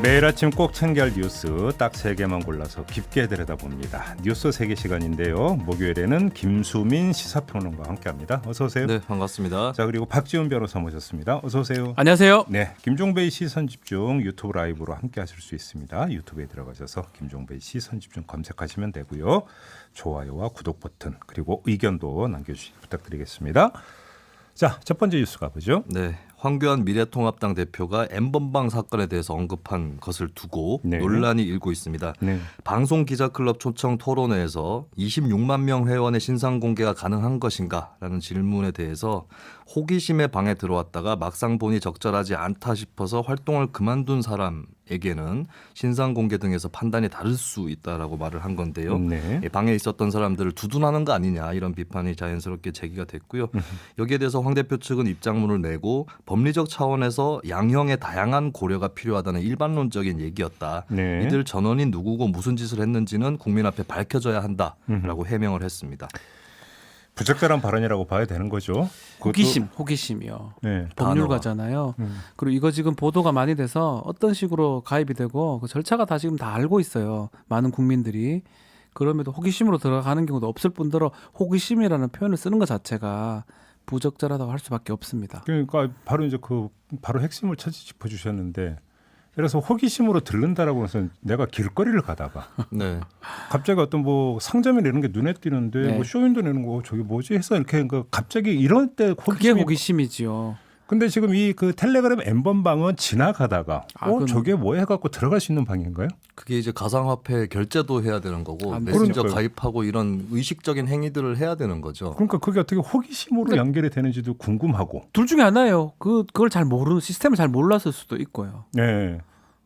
매일 아침 꼭 챙겨야 할 뉴스 딱 3개만 골라서 깊게 들여다봅니다. 뉴스 3개 시간인데요. 목요일에는 김수민 시사평론가와 함께합니다. 어서 오세요. 네, 반갑습니다. 자, 그리고 박지훈 변호사 모셨습니다. 어서 오세요. 안녕하세요. 네, 김종배의 시선집중 유튜브 라이브로 함께하실 수 있습니다. 유튜브에 들어가셔서 김종배의 시선집중 검색하시면 되고요. 좋아요와 구독 버튼 그리고 의견도 남겨주시기 부탁드리겠습니다. 자, 첫 번째 뉴스 가보죠. 네, 황교안 미래통합당 대표가 N번방 사건에 대해서 언급한 것을 두고 네. 논란이 일고 있습니다. 네. 방송기자클럽 초청 토론회에서 26만 명 회원의 신상 공개가 가능한 것인가라는 질문에 대해서 호기심의 방에 들어왔다가 막상 보니 적절하지 않다 싶어서 활동을 그만둔 사람에게는 신상 공개 등에서 판단이 다를 수 있다라고 말을 한 건데요. 네. 방에 있었던 사람들을 두둔하는 거 아니냐 이런 비판이 자연스럽게 제기가 됐고요. 여기에 대해서 황 대표 측은 입장문을 내고 법리적 차원에서 양형의 다양한 고려가 필요하다는 일반론적인 얘기였다. 네. 이들 전원이 누구고 무슨 짓을 했는지는 국민 앞에 밝혀져야 한다라고 해명을 했습니다. 부적절한 발언이라고 봐야 되는 거죠. 호기심이요. 네. 법률가잖아요. 그리고 이거 지금 보도가 많이 돼서 어떤 식으로 가입이 되고 그 절차가 다 지금 다 알고 있어요. 많은 국민들이. 그럼에도 호기심으로 들어가는 경우도 없을 뿐더러 호기심이라는 표현을 쓰는 것 자체가 부적절하다고 할 수밖에 없습니다. 그러니까 바로 이제 바로 핵심을 짚어주셨는데, 그래서 호기심으로 들른다라고 해서 내가 길거리를 가다가 네. 갑자기 어떤 뭐 상점에 내는 게 눈에 띄는데 네. 뭐 쇼윈도 내는 거 저기 뭐지 해서 이렇게 갑자기 이런 때 그게 호기심이. 호기심이지요. 근데 지금 이 그 텔레그램 N번방은 지나가다가 저게 뭐 해갖고 들어갈 수 있는 방인가요? 그게 이제 가상화폐 결제도 해야 되는 거고 안 메신저 그러니까요. 가입하고 이런 의식적인 행위들을 해야 되는 거죠. 그러니까 그게 어떻게 호기심으로 연결이 되는지도 궁금하고. 둘 중에 하나예요. 그걸 잘 모르는 시스템을 잘 몰랐을 수도 있고요. 네.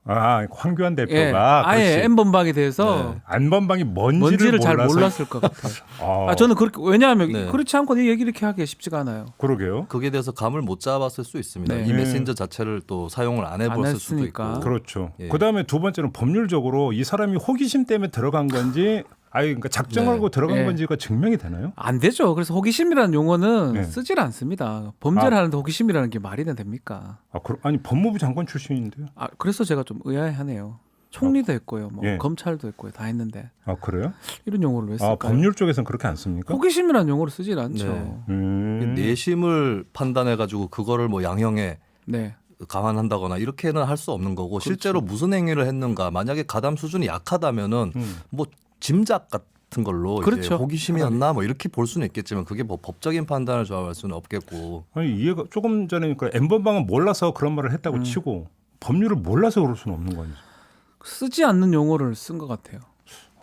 아, 황교안 예, 대표가 아예 그렇지. N번방에 대해서 네. N번방이 뭔지를 잘 몰랐을 것 같아요. 저는 그렇게 왜냐하면 네. 그렇지 않고 이 얘기 이렇게 하기 쉽지가 않아요. 그러게요. 거기에 대해서 감을 못 잡았을 수 있습니다. 네. 이 메신저 자체를 또 사용을 안 해봤을 수도 했으니까. 있고. 그렇죠. 예. 그다음에 두 번째는 법률적으로 이 사람이 호기심 때문에 들어간 건지, 아예 그러니까 작정하고 네. 들어간 예. 건지가 증명이 되나요? 안 되죠. 그래서 호기심이라는 용어는 네. 쓰질 않습니다. 범죄를 하는데 호기심이라는 게 말이나 됩니까? 아니 법무부 장관 출신인데요. 그래서 제가 좀 의아해하네요. 총리도 했고요, 뭐 예. 검찰도 했고요, 다 했는데 아, 그래요? 이런 용어를 왜 쓸까요? 법률 쪽에서는 그렇게 안 씁니까? 호기심이라는 용어를 쓰질 않죠. 네. 내심을 판단해가지고 그거를 뭐 양형에 네. 감안한다거나 이렇게는 할 수 없는 거고 실제로 무슨 행위를 했는가 만약에 가담 수준이 약하다면은 뭐 짐작 같은 걸로 그렇죠. 이제 호기심이었나 뭐 이렇게 볼 수는 있겠지만 그게 뭐 법적인 판단을 좌우할 수는 없겠고. 아니 이해가 조금 전에 그러니까 N번방은 몰라서 그런 말을 했다고 치고 법률을 몰라서 그럴 수는 없는 거아니죠. 쓰지 않는 용어를 쓴 것 같아요.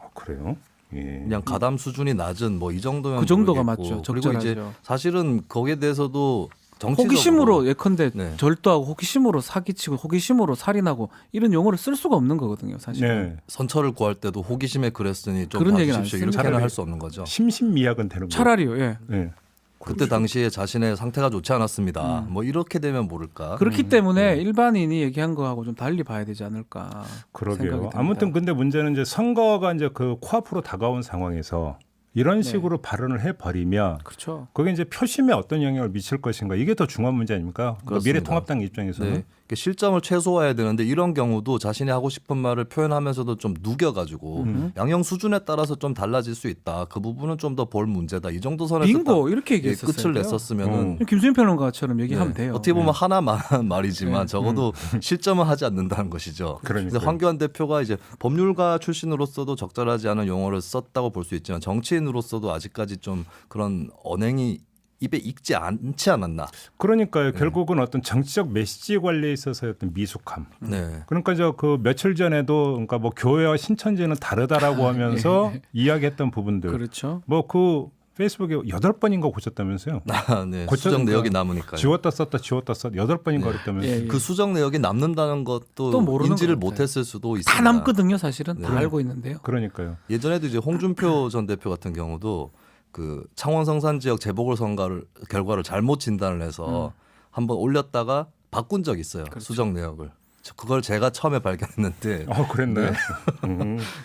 아, 그래요? 예. 그냥 가담 수준이 낮은 뭐 이 정도면 그 정도가 모르겠고. 맞죠. 그리고 이제 적절하죠. 사실은 거기에 대해서도 정치적으로 호기심으로 예컨대 네. 절도하고 호기심으로 사기치고 호기심으로 살인하고 이런 용어를 쓸 수가 없는 거거든요, 사실. 네. 선처를 구할 때도 호기심에 그랬으니 좀 그런 얘기는 안 봐주십시오. 씁니다. 이렇게는 할 수 없는 거죠. 심신미약은 되는 거예요. 차라리요. 예. 네. 그때 당시에 자신의 상태가 좋지 않았습니다. 뭐 이렇게 되면 모를까. 그렇기 때문에 일반인이 얘기한 거하고 좀 달리 봐야 되지 않을까. 그러게요. 생각이 듭니다. 아무튼 근데 문제는 이제 선거가 이제 그 코앞으로 다가온 상황에서 이런 식으로 발언을 해버리면 그렇죠. 그게 이제 표심에 어떤 영향을 미칠 것인가 이게 더 중요한 문제 아닙니까? 그러니까 그렇습니다. 미래통합당 입장에서는. 네. 실점을 최소화해야 되는데 이런 경우도 자신이 하고 싶은 말을 표현하면서도 좀 누겨가지고 양형 수준에 따라서 좀 달라질 수 있다. 그 부분은 좀 더 볼 문제다. 이 정도 선에서 빙고 이렇게 예, 얘기했었어요. 끝을 냈었으면은 김수민 평론가처럼 얘기하면 네. 돼요. 어떻게 보면 하나만 말이지만 네. 적어도 실점은 하지 않는다는 것이죠. 그러니까요. 근데 황교안 대표가 이제 법률가 출신으로서도 적절하지 않은 용어를 썼다고 볼 수 있지만 정치인으로서도 아직까지 좀 그런 언행이 입에 익지 않지 않았나. 그러니까요. 결국은 어떤 정치적 메시지 관리에 있어서의 어떤 미숙함. 네. 그러니까 그 며칠 전에도 그러니까 뭐 교회와 신천지는 다르다라고 하면서 이야기했던 부분들. 그렇죠. 뭐 그 페이스북에 8번인가 고쳤다면서요. 네. 고쳐- 수정 내역이 그러니까 남으니까요. 지웠다 썼다 지웠다 썼다 8번인가 그랬다면서요. 예, 예. 그 수정 내역이 남는다는 것도 또 모르는 인지를 것 같아요. 못했을 수도 있습니다. 다 남거든요, 사실은. 네. 다 알고 있는데요. 그러니까요. 예전에도 이제 홍준표 전 대표 같은 경우도 그 창원 성산 지역 재보궐 선거 결과를 잘못 진단을 해서 한번 올렸다가 바꾼 적이 있어요. 그렇죠. 수정 내역을. 그걸 제가 처음에 발견했는데 그랬네.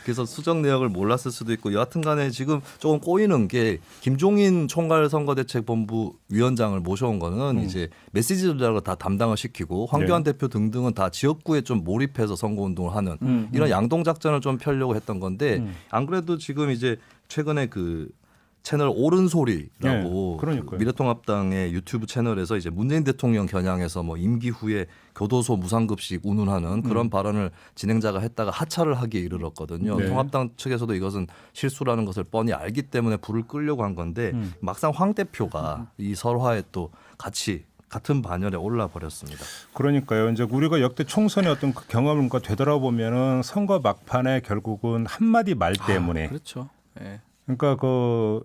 그래서 수정 내역을 몰랐을 수도 있고 여하튼간에 지금 조금 꼬이는 게 김종인 총괄 선거대책본부 위원장을 모셔온 거는 이제 메시지 전략을 다 담당을 시키고 황교안 대표 등등은 다 지역구에 좀 몰입해서 선거운동을 하는 이런 양동 작전을 좀 펴려고 했던 건데 안 그래도 지금 이제 최근에 그 채널 옳은소리라고 그러니까요. 미래통합당의 유튜브 채널에서 이제 문재인 대통령 겨냥해서 뭐 임기 후에 교도소 무상급식 운운하는 그런 발언을 진행자가 했다가 하차를 하기에 이르렀거든요. 네. 통합당 측에서도 이것은 실수라는 것을 뻔히 알기 때문에 불을 끌려고 한 건데 막상 황 대표가 이 설화에 또 같은 반열에 올라 버렸습니다. 그러니까요. 이제 우리가 역대 총선의 어떤 그 경험을 되돌아보면은 선거 막판에 결국은 한마디 말 때문에 그렇죠. 예. 그러니까 그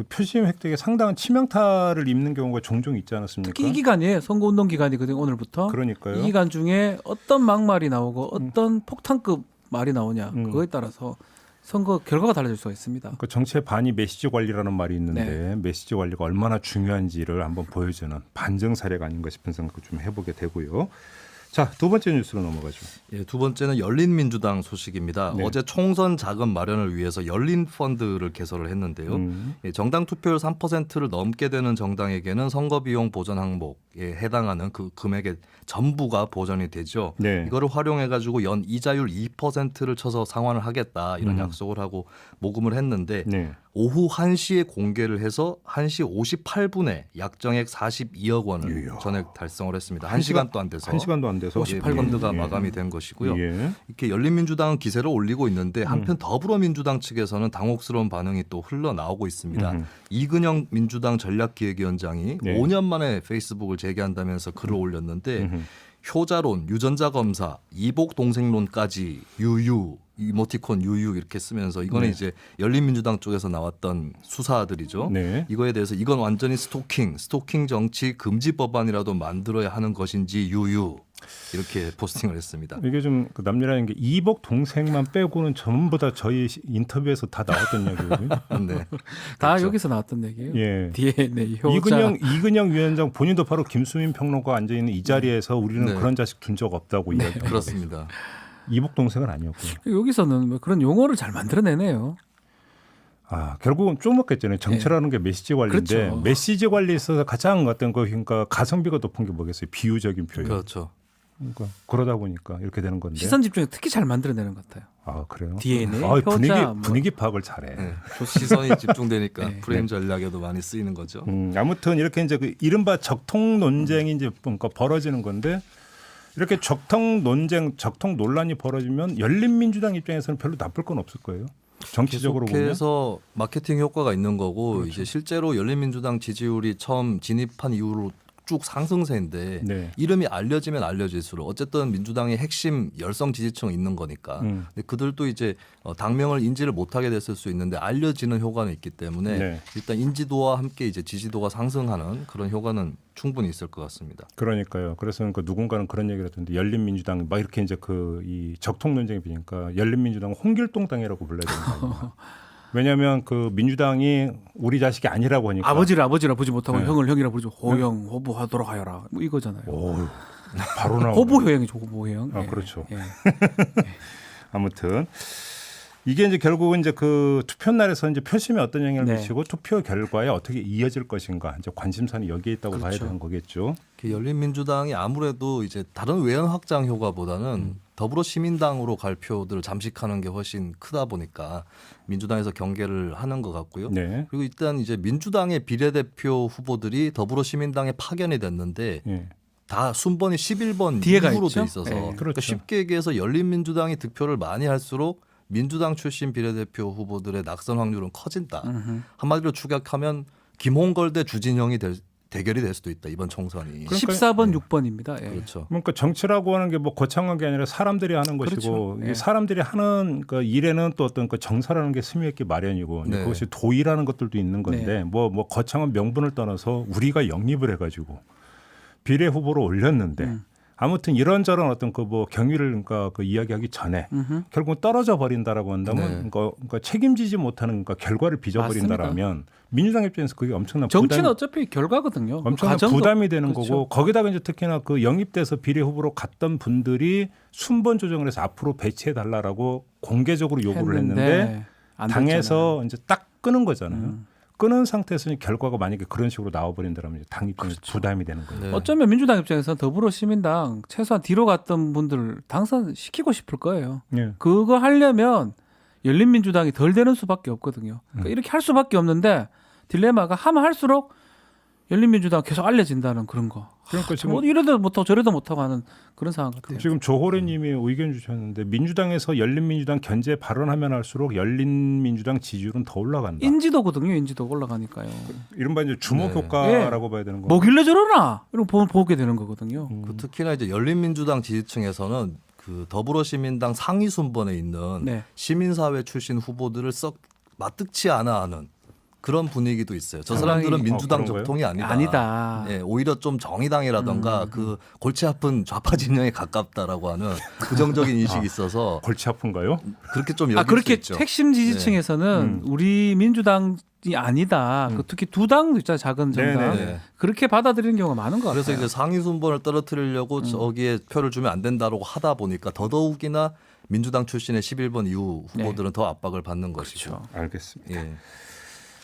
표심 획득에 상당한 치명타를 입는 경우가 종종 있지 않았습니까? 특히 이 기간이에요. 선거운동 기간이거든요. 오늘부터. 그러니까요. 이 기간 중에 어떤 막말이 나오고 어떤 폭탄급 말이 나오냐 그거에 따라서 선거 결과가 달라질 수가 있습니다. 그 정치의 반이 메시지 관리라는 말이 있는데 메시지 관리가 얼마나 중요한지를 한번 보여주는 반증 사례가 아닌가 싶은 생각을 좀 해보게 되고요. 자, 두 번째 뉴스로 넘어가죠. 예, 두 번째는 열린민주당 소식입니다. 네. 어제 총선 자금 마련을 위해서 열린 펀드를 개설을 했는데요. 예, 정당 투표율 3%를 넘게 되는 정당에게는 선거 비용 보전 항목에 해당하는 그 금액의 전부가 보전이 되죠. 네. 이거를 활용해 가지고 연 이자율 2%를 쳐서 상환을 하겠다 이런 약속을 하고 모금을 했는데 네. 오후 1시에 공개를 해서 1시 58분에 약정액 42억 원을 이야. 전액 달성을 했습니다. 1시간도 안 돼서. 1시간도 안 돼서 58번드가 예. 마감이 된 것이고요. 예. 이렇게 열린민주당은 기세를 올리고 있는데 한편 더불어민주당 측에서는 당혹스러운 반응이 또 흘러나오고 있습니다. 이근영 민주당 전략기획위원장이 네. 5년 만에 페이스북을 재개한다면서 글을 올렸는데 효자론, 유전자 검사, 이복 동생론까지 유유 이모티콘 유유 이렇게 쓰면서 이거는 네. 이제 열린민주당 쪽에서 나왔던 수사들이죠. 네. 이거에 대해서 이건 완전히 스토킹 정치 금지 법안이라도 만들어야 하는 것인지 유유 이렇게 포스팅을 했습니다. 이게 좀 남녀라는 게 이복 동생만 빼고는 전부 다 저희 인터뷰에서 다 나왔던 얘기거든요. 네. 다 그렇죠. 여기서 나왔던 얘기예요. 예. DNA 효자. 이근영 위원장 본인도 바로 김수민 평론가 앉아 있는 이 자리에서 우리는 네. 그런 자식 둔 적 없다고 이야기했던 거예요. 그렇습니다. 이복 동생은 아니었고요. 여기서는 뭐 그런 용어를 잘 만들어내네요. 결국은 쪼먹겠잖아요. 정치라는 게 메시지 관리인데 그렇죠. 메시지 관리에 있어서 가장 어떤 거 그러니까 가성비가 높은 게 뭐겠어요? 비유적인 표현. 그렇죠. 그러니까 그러다 보니까 이렇게 되는 건데. 시선 집중에 특히 잘 만들어내는 것 같아요. 그래요? DNA, 효자, 분위기 파악을 잘해. 네. 시선이 집중되니까 네. 프레임 전략에도 많이 쓰이는 거죠. 아무튼 이렇게 이제 그 이른바 적통 논쟁이 이제 뭔가 벌어지는 건데 이렇게 적통 논쟁, 적통 논란이 벌어지면 열린민주당 입장에서는 별로 나쁠 건 없을 거예요. 정치적으로 보면. 계속해서 마케팅 효과가 있는 거고 그렇죠. 이제 실제로 열린민주당 지지율이 처음 진입한 이후로 쭉 상승세인데 네. 이름이 알려지면 알려질수록 어쨌든 민주당의 핵심 열성 지지층이 있는 거니까 근데 그들도 이제 당명을 인지를 못하게 됐을 수 있는데 알려지는 효과는 있기 때문에 네. 일단 인지도와 함께 이제 지지도가 상승하는 그런 효과는 충분히 있을 것 같습니다. 그러니까요. 그래서 누군가는 그런 얘기를 하던데 열린민주당 막 이렇게 이제 이 적통 논쟁이 비니까 열린민주당은 홍길동당이라고 불러야 되는 거 아니에요. 왜냐하면 그 민주당이 우리 자식이 아니라고 하니까 아버지를 아버지라 보지 못하고 네. 형을 형이라 부르죠. 호형, 호부하도록 하여라. 뭐 이거잖아요. 오, 바로 나오네. 호부효형이죠, 호부효형. 예. 그렇죠. 예. 아무튼 이게 이제 결국은 이제 그 투표 날에서 이제 표심에 어떤 영향을 네. 미치고 투표 결과에 어떻게 이어질 것인가 이제 관심사는 여기에 있다고 봐야 그렇죠. 되는 거겠죠. 열린민주당이 아무래도 이제 다른 외연 확장 효과보다는 더불어시민당으로 갈 표들을 잠식하는 게 훨씬 크다 보니까 민주당에서 경계를 하는 것 같고요. 네. 그리고 일단 이제 민주당의 비례대표 후보들이 더불어시민당에 파견이 됐는데 예. 다 순번이 11번 뒤에가 이후로 있죠? 돼 있어서 네. 그러니까 그렇죠. 쉽게 얘기해서 열린민주당이 득표를 많이 할수록 민주당 출신 비례대표 후보들의 낙선 확률은 커진다. 한마디로 추격하면 김홍걸 대 주진영이 대결이 될 수도 있다. 이번 총선이. 14번, 6번입니다. 예. 그렇죠. 그러니까 정치라고 하는 게 뭐 거창한 게 아니라 사람들이 하는 것이고 그렇죠. 이게 예. 사람들이 하는 그 일에는 또 어떤 그 정사라는 게 스며 있기 마련이고 이제 네. 그것이 도의라는 것들도 있는 건데 네. 뭐 거창한 명분을 떠나서 우리가 영입을 해가지고 비례 후보로 올렸는데 아무튼 이런저런 어떤 그 뭐 경위를 그러니까 그 이야기하기 전에 음흠. 결국 떨어져 버린다라고 한다면 네. 그러니까 책임지지 못하는 그러니까 결과를 빚어버린다라면 민주당 입장에서 그게 엄청난 정치는 부담이, 어차피 결과거든요. 엄청난 과정도- 부담이 되는 그렇죠. 거고 거기다가 이제 특히나 그 영입돼서 비례 후보로 갔던 분들이 순번 조정을 해서 앞으로 배치해 달라라고 공개적으로 요구를 했는데 안 당에서 이제 딱 끄는 거잖아요. 음. 끄는 상태에서 결과가 만약에 그런 식으로 나와버린다면 이제 당 입장에서 그렇죠. 부담이 되는 거예요. 네. 어쩌면 민주당 입장에서 더불어시민당 최소한 뒤로 갔던 분들 당선시키고 싶을 거예요. 예. 그거 하려면 열린민주당이 덜 되는 수밖에 없거든요. 그러니까 이렇게 할 수밖에 없는데 딜레마가 하면 할수록 열린민주당 계속 알려진다는 그런 거. 그러니까 지금 뭐 이래도 못하고 저래도 못하고 하는 그런 상황 같아요. 지금 조호래님이 의견 주셨는데 민주당에서 열린민주당 견제 발언하면 할수록 열린민주당 지지율은 더 올라간다. 인지도거든요. 인지도 올라가니까요. 이른바 이제 주목 네. 효과라고 봐야 되는 거. 뭐길래 저러나 이런 거 보게 되는 거거든요. 그 특히나 이제 열린민주당 지지층에서는 그 더불어시민당 상위 순번에 있는 네. 시민사회 출신 후보들을 썩 마뜩치 않아 하는 그런 분위기도 있어요. 저 상당히- 사람들은 민주당 그런 거예요? 적통이 아니다. 아니다. 예, 오히려 좀 정의당이라던가 그 골치 아픈 좌파 진영에 가깝다라고 하는 부정적인 인식이 있어서 골치 아픈가요? 그렇게 좀 여길 그렇게 수 있죠. 핵심 지지층에서는 우리 민주당이 아니다. 그 특히 두 당도 있잖아요. 작은 정당. 네네. 네. 그렇게 받아들이는 경우가 많은 것 같아요. 그래서 이제 상위 순번을 떨어뜨리려고 저기에 표를 주면 안 된다라고 하다 보니까 더더욱이나 민주당 출신의 11번 이후 후보들은 더 압박을 받는 것이죠. 그렇죠. 알겠습니다. 예.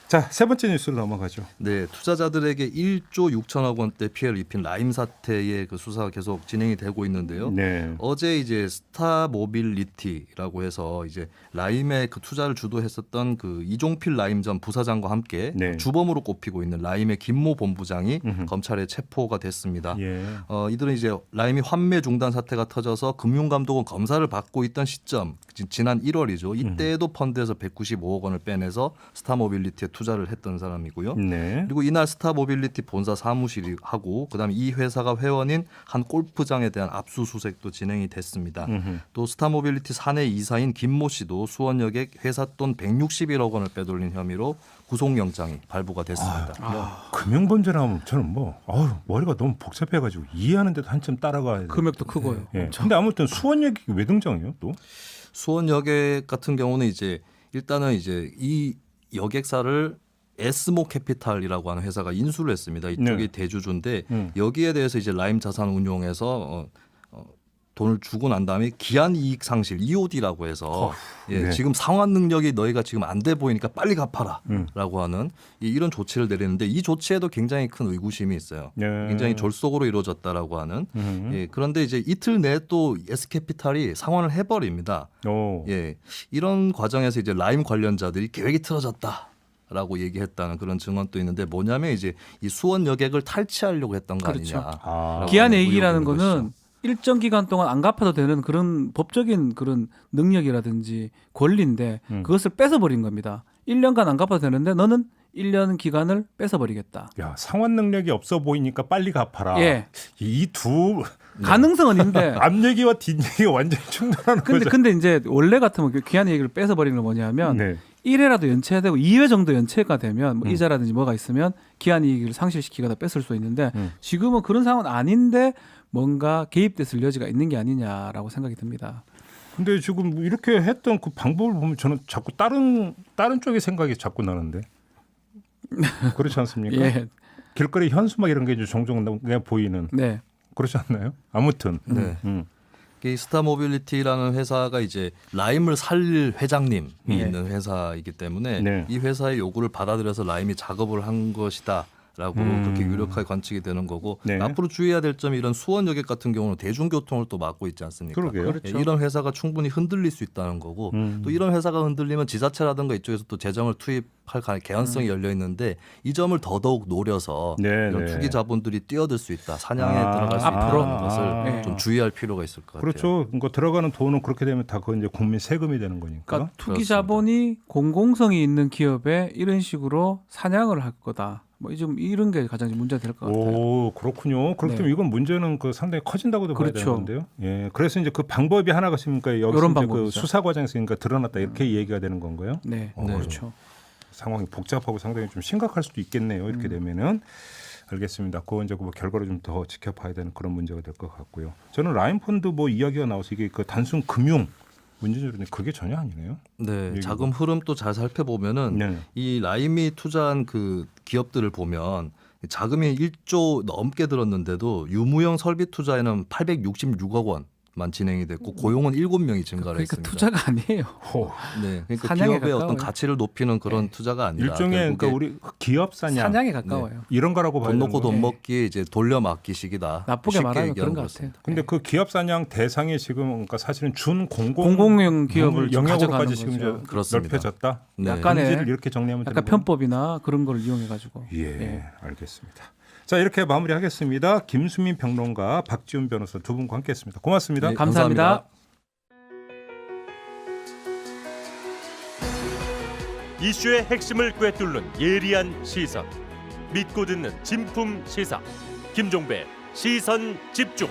자, 세 번째 뉴스로 넘어가죠. 네, 투자자들에게 1조 6천억 원대 피해를 입힌 라임 사태의 그 수사가 계속 진행이 되고 있는데요. 네. 어제 이제 스타모빌리티라고 해서 이제 라임의 그 투자를 주도했었던 그 이종필 라임 전 부사장과 함께 네. 주범으로 꼽히고 있는 라임의 김모 본부장이 음흠. 검찰에 체포가 됐습니다. 예. 이들은 이제 라임이 환매 중단 사태가 터져서 금융감독원 검사를 받고 있던 시점 지난 1월이죠. 이때에도 펀드에서 195억 원을 빼내서 스타모빌리티에 투자를 했던 사람이고요. 네. 그리고 이날 스타모빌리티 본사 사무실이 하고 그다음에 이 회사가 회원인 한 골프장에 대한 압수수색도 진행이 됐습니다. 음흠. 또 스타모빌리티 사내 이사인 김모 씨도 수원여객 회사 돈 161억 원을 빼돌린 혐의로 구속영장이 발부가 됐습니다. 금융범죄라면 저는 뭐 머리가 너무 복잡해가지고 이해하는데도 한참 따라가야 돼. 금액도 크고요. 예. 엄청. 근데 아무튼 수원역이 왜 등장해요? 또? 수원여객 같은 경우는 이제 일단은 이제 이 여객사를 에스모 캐피탈이라고 하는 회사가 인수를 했습니다. 이쪽이 네. 대주주인데 여기에 대해서 이제 라임 자산 운용에서 돈을 주고 난 다음에 기한 이익 상실 EOD라고 해서 예, 네. 지금 상환 능력이 너희가 지금 안 돼 보이니까 빨리 갚아라라고 하는 이런 조치를 내리는데 이 조치에도 굉장히 큰 의구심이 있어요. 네. 굉장히 졸속으로 이루어졌다라고 하는. 음. 예, 그런데 이제 이틀 내에 또 S캐피탈이 상환을 해버립니다. 오. 예, 이런 과정에서 이제 라임 관련자들이 계획이 틀어졌다라고 얘기했다는 그런 증언도 있는데 뭐냐면 이제 이 수원 여객을 탈취하려고 했던 거 그렇죠. 아니냐. 아. 기한 의혹이 얘기라는 있는 거는 것이죠. 일정 기간 동안 안 갚아도 되는 그런 법적인 그런 능력이라든지 권리인데 그것을 뺏어버린 겁니다. 1년간 안 갚아도 되는데 너는 1년 기간을 뺏어버리겠다. 야, 상환 능력이 없어 보이니까 빨리 갚아라. 예. 이 두 가능성은 있는데 앞 얘기와 뒷 얘기가 완전히 충돌하는 거죠. 근데 이제 원래 같으면 그 기한 얘기를 뺏어버리는 건 뭐냐면 네. 1회라도 연체가 되고 2회 정도 연체가 되면 뭐 이자라든지 뭐가 있으면 기한 이익을 상실시키거나 뺏을 수 있는데 지금은 그런 상황은 아닌데 뭔가 개입됐을 여지가 있는 게 아니냐라고 생각이 듭니다. 근데 지금 이렇게 했던 그 방법을 보면 저는 자꾸 다른 쪽의 생각이 자꾸 나는데 그렇지 않습니까? 예, 길거리 현수막 이런 게 이제 종종 그냥 보이는 네, 그렇지 않나요? 아무튼 네. 이 스타모빌리티라는 회사가 이제 라임을 살릴 회장님이 네. 있는 회사이기 때문에 네. 이 회사의 요구를 받아들여서 라임이 작업을 한 것이다. 라고 그렇게 유력하게 관측이 되는 거고 네. 앞으로 주의해야 될 점이 이런 수원여객 같은 경우는 대중교통을 또 맡고 있지 않습니까? 그러게요. 그렇죠. 예, 이런 회사가 충분히 흔들릴 수 있다는 거고 또 이런 회사가 흔들리면 지자체라든가 이쪽에서 또 재정을 투입할 개연성이 열려 있는데 이 점을 더더욱 노려서 네, 이런 네. 투기 자본들이 뛰어들 수 있다, 사냥에 아, 들어갈 수 앞으로? 있다는 것을 네. 좀 주의할 필요가 있을 것 같아요. 그렇죠. 그러니까 들어가는 돈은 그렇게 되면 다 그건 이제 국민 세금이 되는 거니까. 그러니까 투기 그렇습니다. 자본이 공공성이 있는 기업에 이런 식으로 사냥을 할 거다. 뭐 좀 이런 게 가장 문제가 될 것 같아요. 오, 그렇군요. 그렇다면 네. 이건 문제는 그 상당히 커진다고도 봐야 그렇죠. 되는데요. 예, 그래서 이제 그 방법이 하나가 있습니까? 여기서 요런 이제 그 방법이죠. 수사 과정에서 그러니까 드러났다 이렇게 얘기가 되는 건가요? 네, 네. 그렇죠. 상황이 복잡하고 상당히 좀 심각할 수도 있겠네요. 이렇게 되면은 알겠습니다. 그거 이제 뭐 결과를 좀 더 지켜봐야 되는 그런 문제가 될 것 같고요. 저는 라인펀드 뭐 이야기가 나와서 이게 그 단순 금융 문제인 줄 알았는데 그게 전혀 아니네요. 네, 이게 자금 흐름 또 잘 살펴보면은 네. 이 라임이 투자한 그 기업들을 보면 자금이 1조 넘게 들었는데도 유무형 설비 투자에는 866억 원만 진행이 됐고 고용은 7명이 증가를 그러니까 했습니다. 투자가 아니에요. 네, 그러니까 사냥에 기업의 어떤 가까워요. 가치를 높이는 그런 네. 투자가 아니라 일종의 그러니까 결국에 우리 기업 사냥 사냥에 가까워요. 이런 거라고 봐야 돈 되는 놓고 거예요. 돈 먹기 이제 돌려막기식이다. 나쁘게 쉽게 말하면 얘기하는 그런 것 거였습니다. 같아요. 근데 네. 그 기업 사냥 대상이 지금 그러니까 사실은 공공용 기업을 좀 영역으로까지 가져가는 지금 거죠. 이제 그렇습니다. 넓혀졌다. 네. 약간의 본질을 이렇게 정리하면 약간 되는 거예요? 편법이나 그런 걸 이용해 가지고. 예, 알겠습니다. 자, 이렇게 마무리하겠습니다. 김수민 평론가, 박지훈 변호사 두 분과 함께했습니다. 고맙습니다. 네, 감사합니다. 이슈의 핵심을 꿰뚫는 예리한 시선, 믿고 듣는 진품 시사 김종배 시선 집중.